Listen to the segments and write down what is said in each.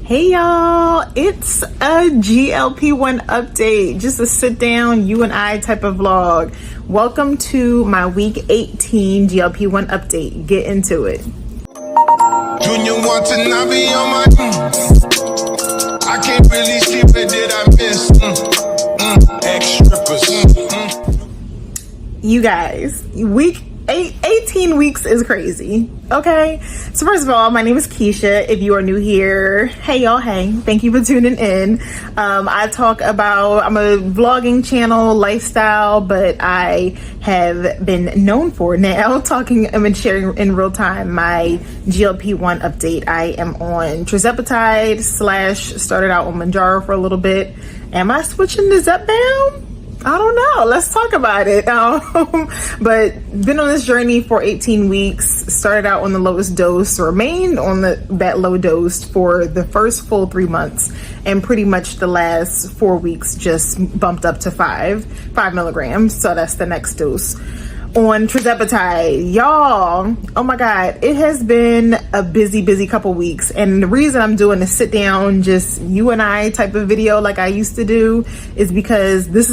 Hey y'all, it's a GLP-1 update, just a sit down you and I type of vlog. Welcome to my week 18 GLP-1 update. Get into it. Junior want to not be on my I can't really see what did I miss ex-strippers. You guys, week 18 weeks is crazy. Okay, so first of all, my name is Keisha. If you are new here, hey y'all, hey, thank you for tuning in. I talk about, I'm a vlogging channel, lifestyle, but I have been known for now talking and sharing in real time my GLP-1 update. I am on Tirzepatide / started out on Mounjaro for a little bit. Am I switching to Zepbound? I don't know. Let's talk about it. But been on this journey for 18 weeks. Started out on the lowest dose, remained on that low dose for the first full 3 months, and pretty much the last 4 weeks just bumped up to 5 milligrams. So that's the next dose on Tirzepatide. Y'all, oh my god, it has been a busy couple weeks, and the reason I'm doing a sit down just you and I type of video like I used to do is because these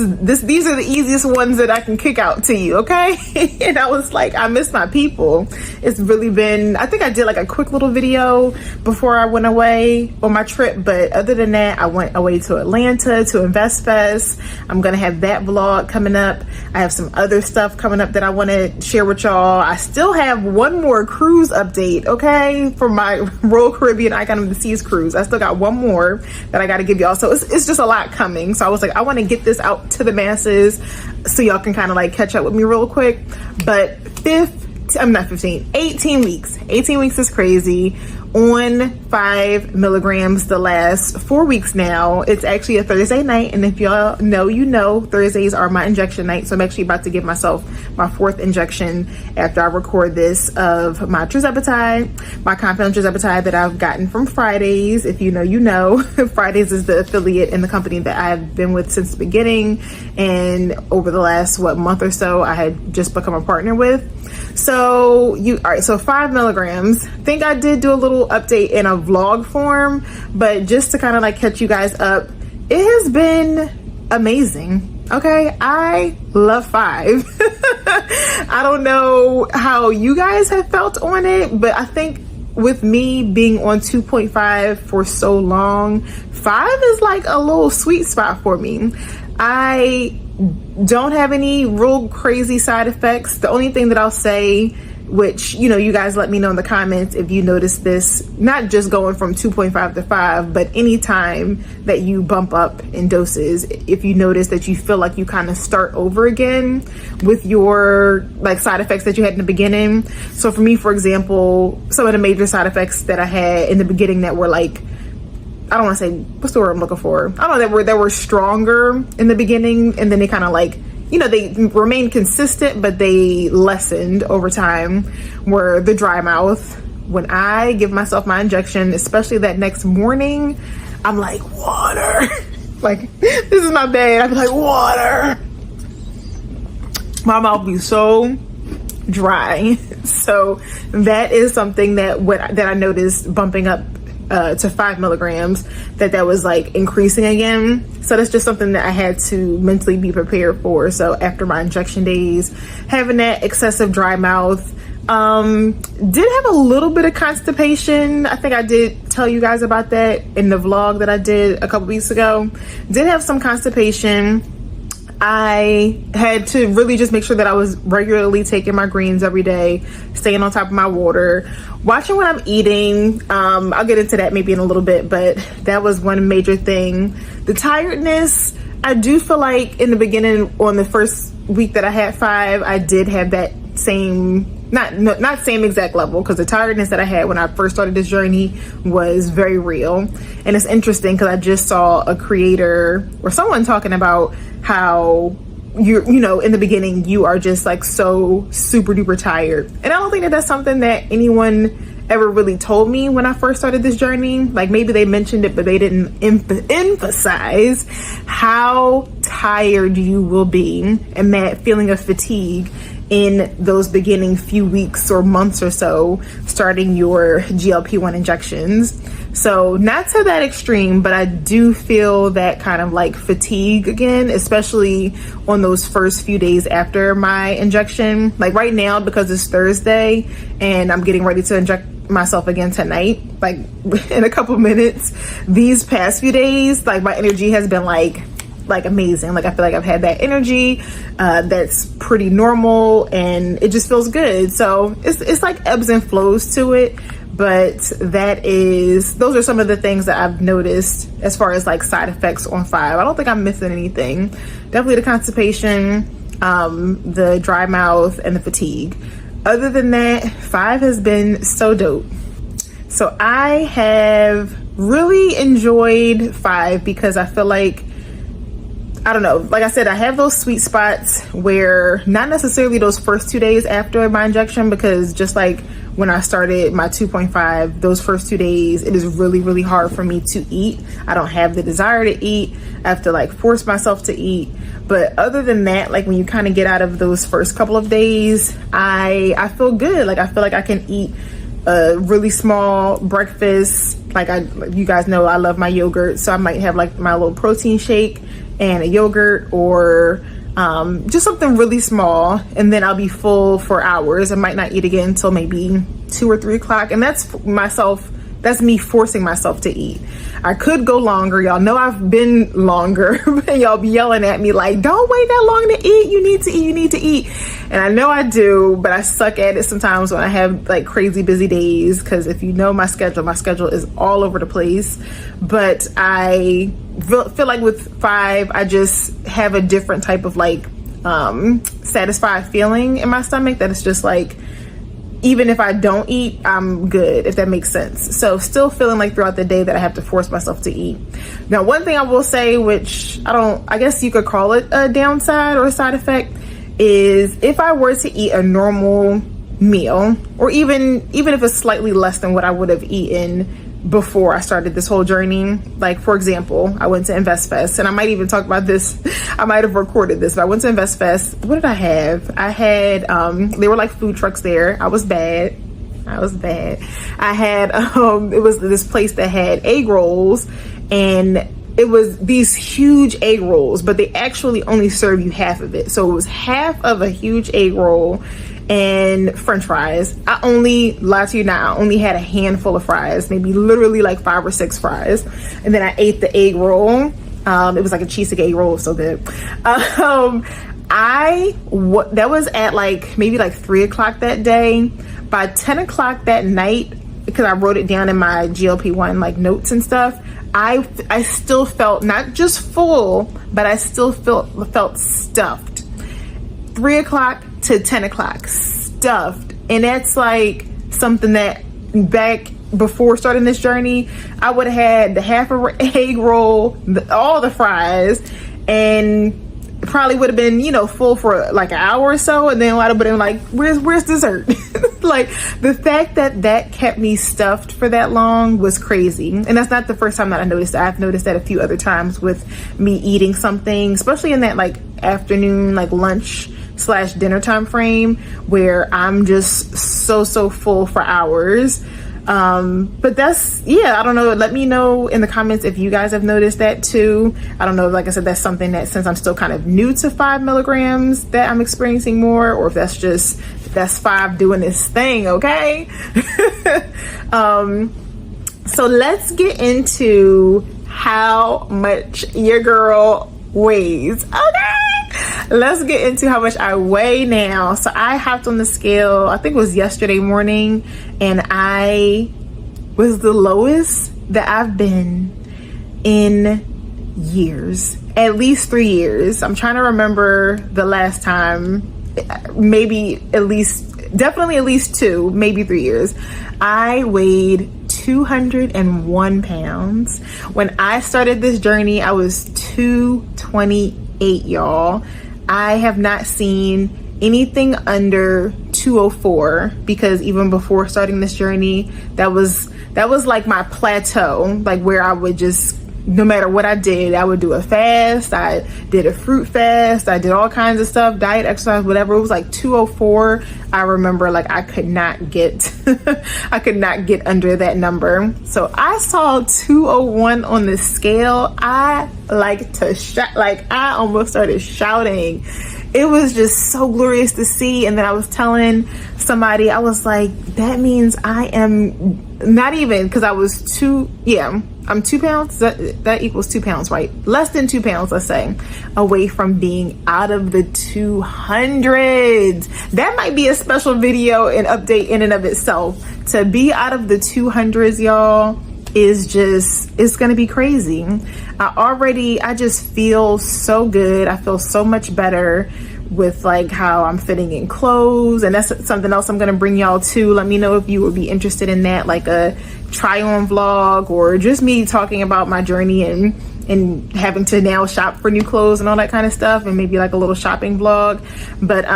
are the easiest ones that I can kick out to you, okay? And I was like, I miss my people. It's really been, I think I did like a quick little video before I went away on my trip, but other than that, I went away to Atlanta to Invest Fest. I'm gonna have that vlog coming up. I have some other stuff coming up that I want to share with y'all. I still have one more cruise update, okay, for my Royal Caribbean Icon of the Seas cruise. I still got one more that I got to give y'all, so it's just a lot coming. So I was like, I want to get this out to the masses so y'all can kind of like catch up with me real quick. But 18 weeks. 18 weeks is crazy. On 5 milligrams the last 4 weeks now. It's actually a Thursday night, and if y'all know, you know, Thursdays are my injection night. So I'm actually about to give myself my 4th injection after I record this of my Tirzepatide, my compound Tirzepatide that I've gotten from Fridays. If you know, you know. Fridays is the affiliate in the company that I've been with since the beginning, and over the last month or so I had just become a partner with. So all right, so 5 milligrams. I think I did do a little update in a vlog form, but just to kind of like catch you guys up, it has been amazing. Okay, I love 5. I don't know how you guys have felt on it, but I think with me being on 2.5 for so long, 5 is like a little sweet spot for me. I don't have any real crazy side effects. The only thing that I'll say, which, you know, you guys let me know in the comments if you notice this, not just going from 2.5 to 5, but any time that you bump up in doses, if you notice that you feel like you kind of start over again with your like side effects that you had in the beginning. So for me, for example, some of the major side effects that I had in the beginning that were like, I don't want to say, what's the word I'm looking for? I don't know, that were stronger in the beginning, and then they kind of like, you know, they remained consistent, but they lessened over time, were the dry mouth. When I give myself my injection, especially that next morning, I'm like, water. Like, this is my bed. I'm like, water. My mouth be so dry. So that is something that I noticed bumping up to 5 milligrams, that was like increasing again. So that's just something that I had to mentally be prepared for. So after my injection days, having that excessive dry mouth, did have a little bit of constipation. I think I did tell you guys about that in the vlog that I did a couple weeks ago. Did have some constipation. I had to really just make sure that I was regularly taking my greens every day, staying on top of my water, watching what I'm eating. I'll get into that maybe in a little bit, but that was one major thing. The tiredness, I do feel like in the beginning, on the first week that I had 5, I did have that same, not same exact level, because the tiredness that I had when I first started this journey was very real. And it's interesting because I just saw a creator or someone talking about how you know, in the beginning you are just like so super duper tired, and I don't think that that's something that anyone ever really told me when I first started this journey. Like, maybe they mentioned it, but they didn't emphasize how tired you will be and that feeling of fatigue in those beginning few weeks or months or so starting your GLP-1 injections. So not to that extreme, but I do feel that kind of like fatigue again, especially on those first few days after my injection. Like right now, because it's Thursday and I'm getting ready to inject myself again tonight, like in a couple minutes, these past few days, like my energy has been like amazing. Like I feel like I've had that energy that's pretty normal and it just feels good. So it's like ebbs and flows to it, but those are some of the things that I've noticed as far as like side effects on 5. I don't think I'm missing anything. Definitely the constipation, the dry mouth, and the fatigue. Other than that, 5 has been so dope. So I have really enjoyed 5 because I feel like, I don't know, like I said, I have those sweet spots where not necessarily those first 2 days after my injection, because just like when I started my 2.5, those first 2 days, it is really, really hard for me to eat. I don't have the desire to eat. I have to like force myself to eat. But other than that, like when you kind of get out of those first couple of days, I feel good. Like I feel like I can eat a really small breakfast. Like you guys know I love my yogurt, so I might have like my little protein shake and a yogurt, or just something really small, and then I'll be full for hours. I might not eat again until maybe 2 or 3 o'clock, and that's me forcing myself to eat. I could go longer. Y'all know I've been longer, but y'all be yelling at me like, don't wait that long to eat. You need to eat. And I know I do, but I suck at it sometimes when I have like crazy busy days, because if you know my schedule is all over the place. But I feel like with 5, I just have a different type of like satisfied feeling in my stomach, that it's just like, even if I don't eat, I'm good, if that makes sense. So still feeling like throughout the day that I have to force myself to eat. Now, one thing I will say, which I guess you could call it a downside or a side effect, is if I were to eat a normal meal, or even if it's slightly less than what I would have eaten before I started this whole journey. Like, for example, I went to InvestFest, and I might even talk about this. I might have recorded this, but I went to InvestFest. What did I have? I had, there were like food trucks there. I was bad. I had, it was this place that had egg rolls, and it was these huge egg rolls, but they actually only serve you half of it. So it was half of a huge egg roll and french fries. I only, lie to you now, I only had a handful of fries, maybe literally like 5 or 6 fries. And then I ate the egg roll. It was like a cheesesteak egg roll, so good. That was at like maybe like 3 o'clock that day. By 10 o'clock that night, because I wrote it down in my GLP-1 like notes and stuff, I still felt not just full, but I still felt stuffed. 3 o'clock to 10 o'clock, stuffed. And that's like something that back before starting this journey, I would have had the half of egg roll, all the fries, and probably would have been, full for like an hour or so. And then I would have been like, where's dessert? Like, the fact that kept me stuffed for that long was crazy. And that's not the first time that I noticed that. I've noticed that a few other times with me eating something, especially in that like afternoon, like lunch / dinner time frame, where I'm just so full for hours. But that's, I don't know. Let me know in the comments if you guys have noticed that too. I don't know. Like I said, that's something that, since I'm still kind of new to 5 milligrams, that I'm experiencing more, or if that's 5 doing this thing. Okay. So let's get into how much your girl weighs. Okay. Let's get into how much I weigh now. So I hopped on the scale, I think it was yesterday morning, and I was the lowest that I've been in years, at least 3 years. I'm trying to remember the last time, definitely at least 2, maybe 3 years. I weighed 201 pounds. When I started this journey, I was 228, y'all. I have not seen anything under 204, because even before starting this journey, that was like my plateau, like where I would just no matter what I did, I would do a fast. I did a fruit fast. I did all kinds of stuff, diet, exercise, whatever. It was like 204. I remember like I could not get, I could not get under that number. So I saw 201 on the scale. I like to shout, like I almost started shouting. It was just so glorious to see. And then I was telling somebody, I was like, that means I am not even, because I was I'm 2 pounds. That equals 2 pounds, right? Less than 2 pounds, let's say, away from being out of the 200s. That might be a special video and update in and of itself. To be out of the 200s, y'all, is just, it's gonna be crazy. I just feel so good. I feel so much better with like how I'm fitting in clothes, and that's something else I'm gonna bring y'all to. Let me know if you would be interested in that, like a try on vlog, or just me talking about my journey and having to now shop for new clothes and all that kind of stuff, and maybe like a little shopping vlog. But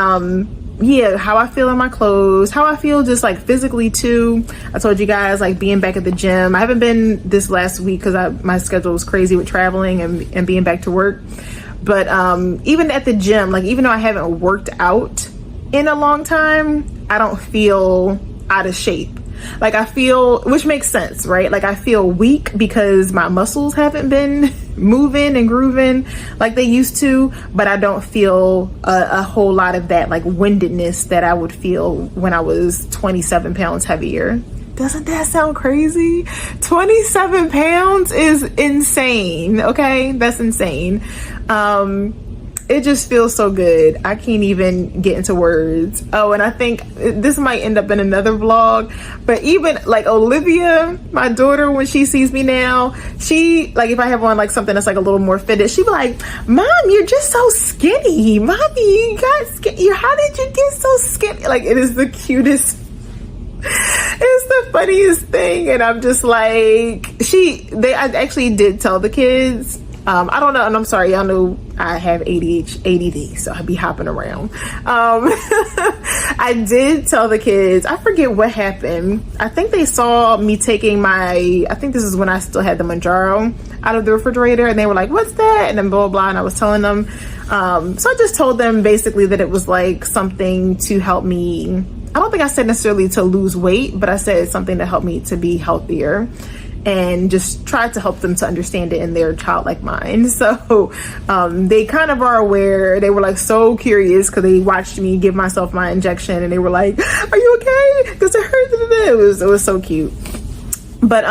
yeah, how I feel in my clothes, how I feel just like physically too. I told you guys, like being back at the gym. I haven't been this last week because my schedule was crazy with traveling and being back to work. But even at the gym, like even though I haven't worked out in a long time, I don't feel out of shape. Like I feel, which makes sense, right? Like I feel weak because my muscles haven't been moving and grooving like they used to, but I don't feel a whole lot of that like windedness that I would feel when I was 27 pounds heavier. Doesn't that sound crazy? 27 pounds is insane. Okay, that's insane. It just feels so good. I can't even get into words. Oh, and I think this might end up in another vlog, but even like Olivia, my daughter, when she sees me now, she, like if I have on like something that's like a little more fitted, she'd be like, Mom, you're just so skinny. Mommy, you got skinny. How did you get so skinny? Like it is the cutest, it's the funniest thing. And I'm just like, I actually did tell the kids, I don't know, and I'm sorry, y'all know I have ADD, so I be hopping around. I did tell the kids, I forget what happened. I think they saw me taking I think this is when I still had the Mounjaro out of the refrigerator, and they were like, what's that? And then blah, blah, blah, and I was telling them. So I just told them basically that it was like something to help me. I don't think I said necessarily to lose weight, but I said something to help me to be healthier, and just tried to help them to understand it in their childlike mind. So they kind of are aware. They were like so curious because they watched me give myself my injection, and they were like, are you okay? Because it hurt. It was so cute. But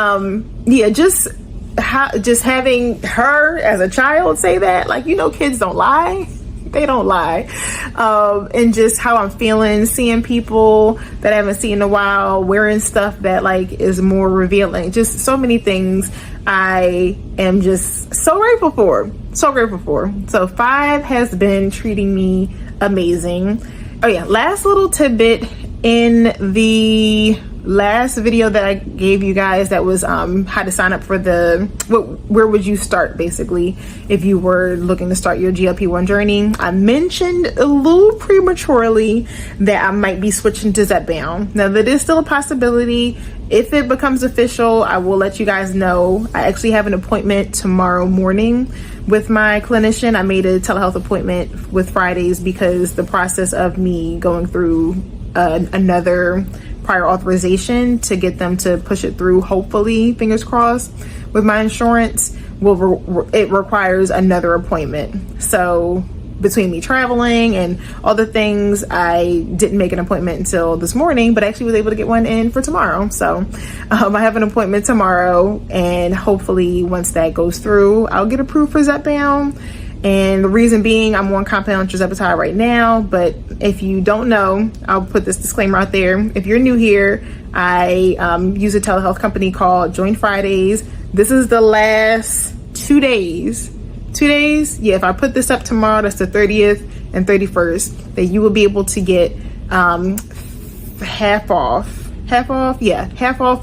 yeah, just having her as a child say that, like, you know, kids don't lie. They don't lie. And just how I'm feeling, seeing people that I haven't seen in a while, wearing stuff that like is more revealing, just so many things I am just so grateful for. So 5 has been treating me amazing. Oh yeah, last little tidbit in the last video that I gave you guys, that was how to sign up for where would you start basically if you were looking to start your GLP-1 journey. I mentioned a little prematurely that I might be switching to Zepbound. Now that is still a possibility. If it becomes official, I will let you guys know. I actually have an appointment tomorrow morning with my clinician. I made a telehealth appointment with Fridays because the process of me going through another prior authorization to get them to push it through, hopefully, fingers crossed, with my insurance, it requires another appointment. So between me traveling and all the things, I didn't make an appointment until this morning, but actually was able to get one in for tomorrow. So I have an appointment tomorrow, and hopefully once that goes through, I'll get approved for Zepbound. And the reason being, I'm on compound Tirzepatide right now. But if you don't know, I'll put this disclaimer out there. If you're new here, I use a telehealth company called Join Fridays. This is the last 2 days. 2 days? Yeah, if I put this up tomorrow, that's the 30th and 31st, that you will be able to get half off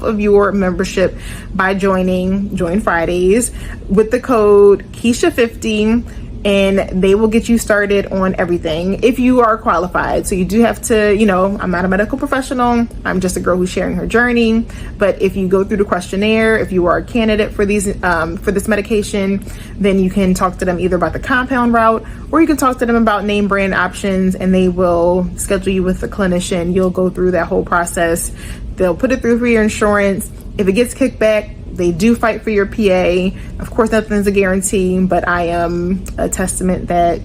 of your membership by joining Join Fridays with the code Keisha50. and they will get you started on everything if you are qualified. So you do have to, you know, I'm not a medical professional, I'm just a girl who's sharing her journey. But if you go through the questionnaire, if you are a candidate for these for this medication, then you can talk to them either about the compound route, or you can talk to them about name brand options, and they will schedule you with a clinician. You'll go through that whole process. They'll put it through for your insurance. If it gets kicked back, they do fight for your PA. Of course, nothing's a guarantee, but I am a testament that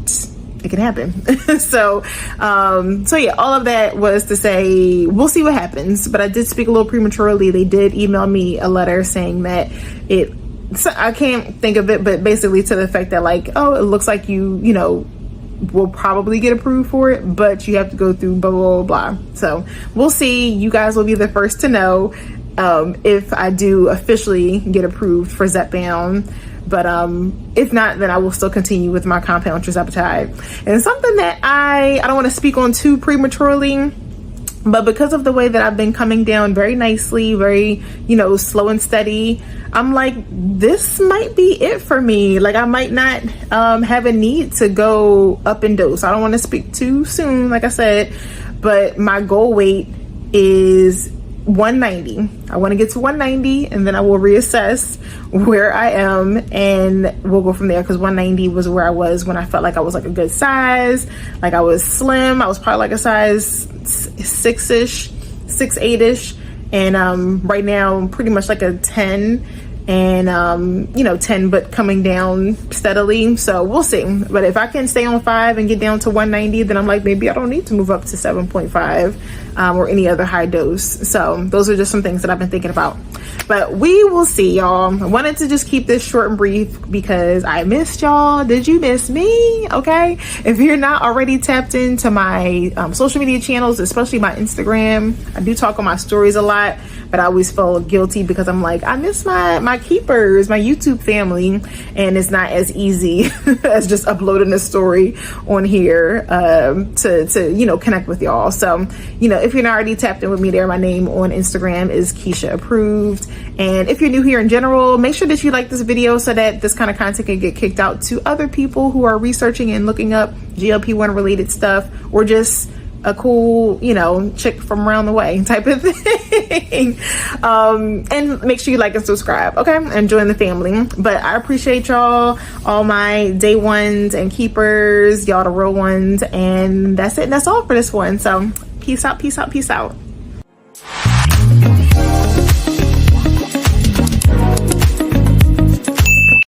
it can happen. So yeah, all of that was to say, we'll see what happens. But I did speak a little prematurely. They did email me a letter saying that so I can't think of it, but basically to the effect that like, oh, it looks like you know, will probably get approved for it, but you have to go through blah, blah, blah, blah. So we'll see. You guys will be the first to know if I do officially get approved for Zepbound. But if not, then I will still continue with my compound Tirzepatide. And something that I don't want to speak on too prematurely, but because of the way that I've been coming down very nicely, very, you know, slow and steady, I'm like, this might be it for me. Like, I might not have a need to go up in dose. I don't want to speak too soon, like I said, but my goal weight is 190. I want to get to 190, and then I will reassess where I am, and we'll go from there, because 190 was where I was when I felt like I was like a good size, like I was slim. I was probably like a size 6-ish, 6-8-ish, and right now I'm pretty much like a 10, and you know, 10 but coming down steadily. So we'll see. But if I can stay on 5 and get down to 190, then I'm like, maybe I don't need to move up to 7.5 or any other high dose. So those are just some things that I've been thinking about, but we will see, y'all. I wanted to just keep this short and brief because I missed y'all. Did you miss me? Okay, if you're not already tapped into my social media channels, especially my Instagram, I do talk on my stories a lot, but I always feel guilty because I'm like, I miss my keepers, my YouTube family, and it's not as easy as just uploading a story on here to you know, connect with y'all. So, you know, if you're not already tapped in with me there, my name on Instagram is Keisha Approved. And if you're new here in general, make sure that you like this video so that this kind of content can get kicked out to other people who are researching and looking up GLP-1 related stuff, or just a cool, you know, chick from around the way type of thing. And make sure you like and subscribe, okay, and join the family. But I appreciate y'all, all my day ones and keepers, y'all the real ones, and that's it, and that's all for this one. So peace out, peace out, peace out.